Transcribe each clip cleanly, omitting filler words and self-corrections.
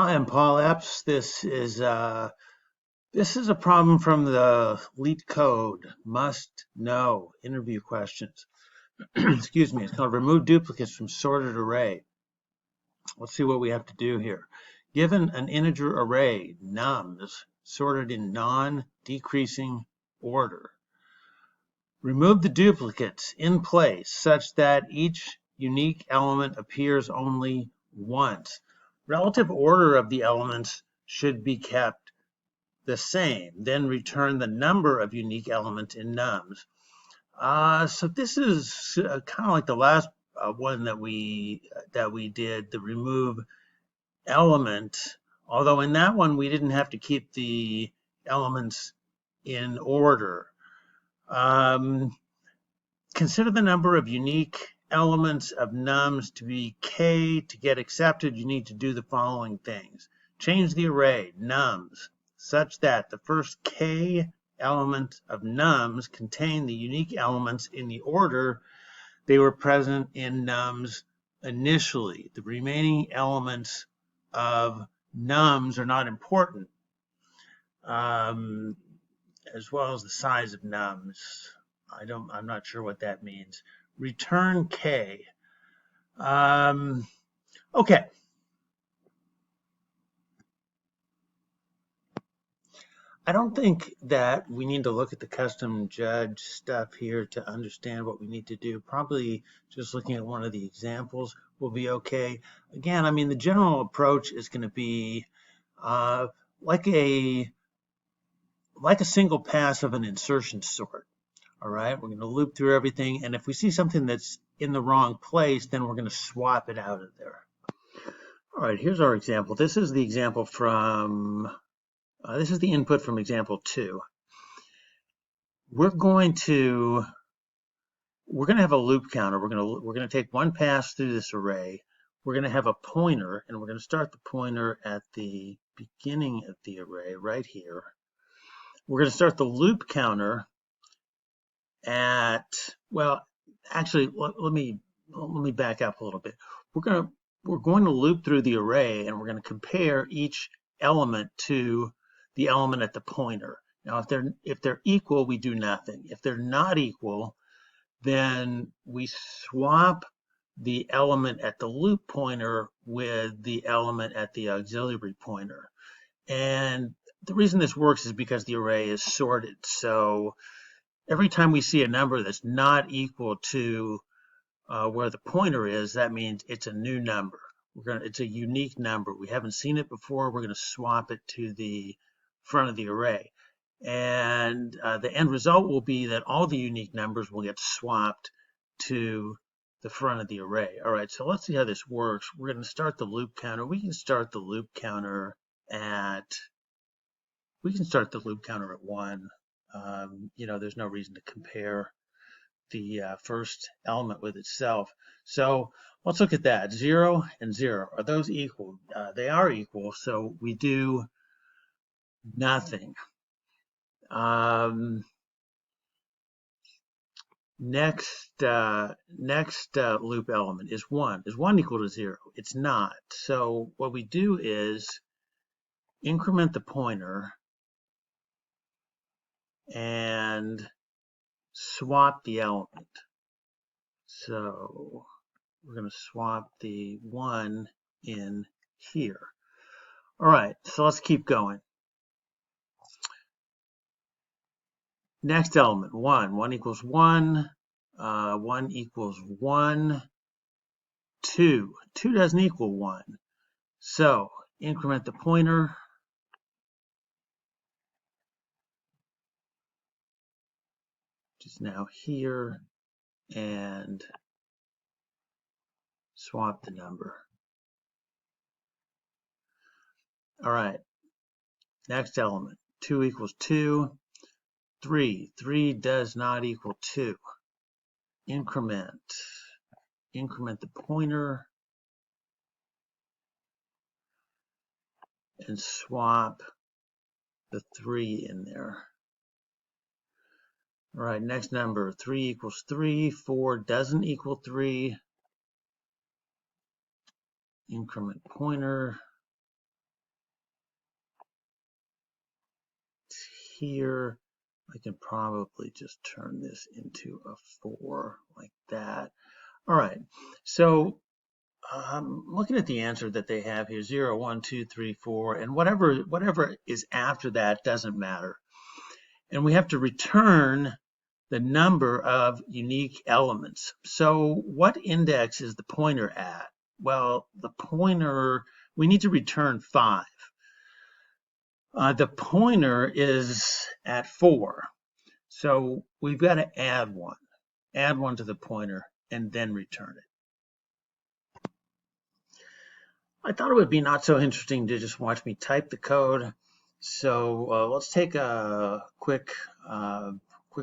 Hi, I'm Paul Epps. This is a problem from the Leetcode must know interview questions. Excuse me. It's called remove duplicates from sorted array. Let's see what we have to do here. Given an integer array, nums, sorted in non-decreasing order, remove the duplicates in place such that each unique element appears only once. Relative order of the elements should be kept the same, then return the number of unique elements in nums. So this is kind of like the last one that we did, the remove element. Although in that one we didn't have to keep the elements in order. Consider the number of unique elements of nums to be k. To get accepted, you need to do the following things. Change the array nums such that the first k elements of nums contain the unique elements in the order they were present in nums initially. The remaining elements of nums are not important, as well as the size of nums. I'm not sure what that means. Return k. Okay. I don't think that we need to look at the custom judge stuff here to understand what we need to do. Probably just looking at one of the examples will be okay. Again, I mean, the general approach is going to be like a single pass of an insertion sort. All right, we're going to loop through everything, and if we see something that's in the wrong place, then we're going to swap it out of there. All right, here's our example. This is the example from, this is the input from example 2. We're going to have a loop counter. We're going to take one pass through this array. We're going to have a pointer, and we're going to start the pointer at the beginning of the array right here. We're going to start the loop counter at, well, actually, let me back up a little bit. We're going to loop through the array, and we're going to compare each element to the element at the pointer. Now, if they're equal, we do nothing. If they're not equal, then we swap the element at the loop pointer with the element at the auxiliary pointer. And the reason this works is because the array is sorted. So every time we see a number that's not equal to where the pointer is, that means it's a new number. It's a unique number. We haven't seen it before. We're going to swap it to the front of the array. And the end result will be that all the unique numbers will get swapped to the front of the array. All right, so let's see how this works. We're going to start the loop counter. We can start the loop counter at 1. There's no reason to compare the first element with itself. So let's look at that. 0 and 0. Are those equal? They are equal, so we do nothing. Next loop element is 1. Is 1 equal to 0? It's not. So what we do is increment the pointer and swap the element. So we're going to swap the 1 in here. All right, so let's keep going. Next element, 1. 1 equals 1. 1 equals 1. 2. 2 doesn't equal 1. So increment the pointer. Just now here, and swap the number. All right, next element, 2 equals 2. 3 does not equal 2. Increment the pointer and swap the 3 in there. All right, next number, 3 equals 3. 4 doesn't equal 3. Increment pointer here. I can probably just turn this into a 4 like that. All right, so looking at the answer that they have here, 0, 1, 2, 3, 4, and whatever is after that doesn't matter. And we have to return the number of unique elements. So what index is the pointer at? Well, the pointer, we need to return 5. The pointer is at 4. So we've got to add one to the pointer and then return it. I thought it would be not so interesting to just watch me type the code. So let's take a quick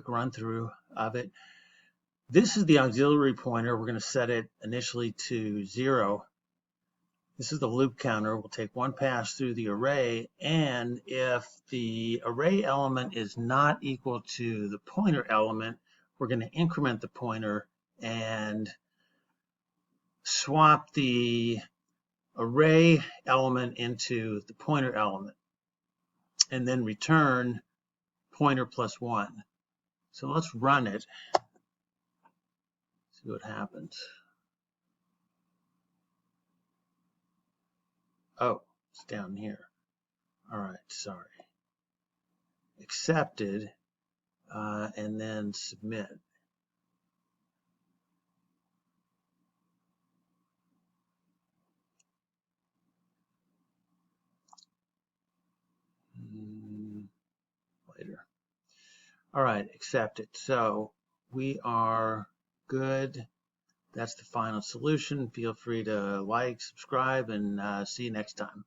run through of it. This is the auxiliary pointer. We're going to set it initially to 0. This is the loop counter. We'll take one pass through the array, and if the array element is not equal to the pointer element, we're going to increment the pointer and swap the array element into the pointer element, and then return pointer plus 1. So let's run it, see what happens. Oh, it's down here. All right, sorry. Accepted, and then submit. Later. All right, accepted. So we are good. That's the final solution. Feel free to like, subscribe, and see you next time.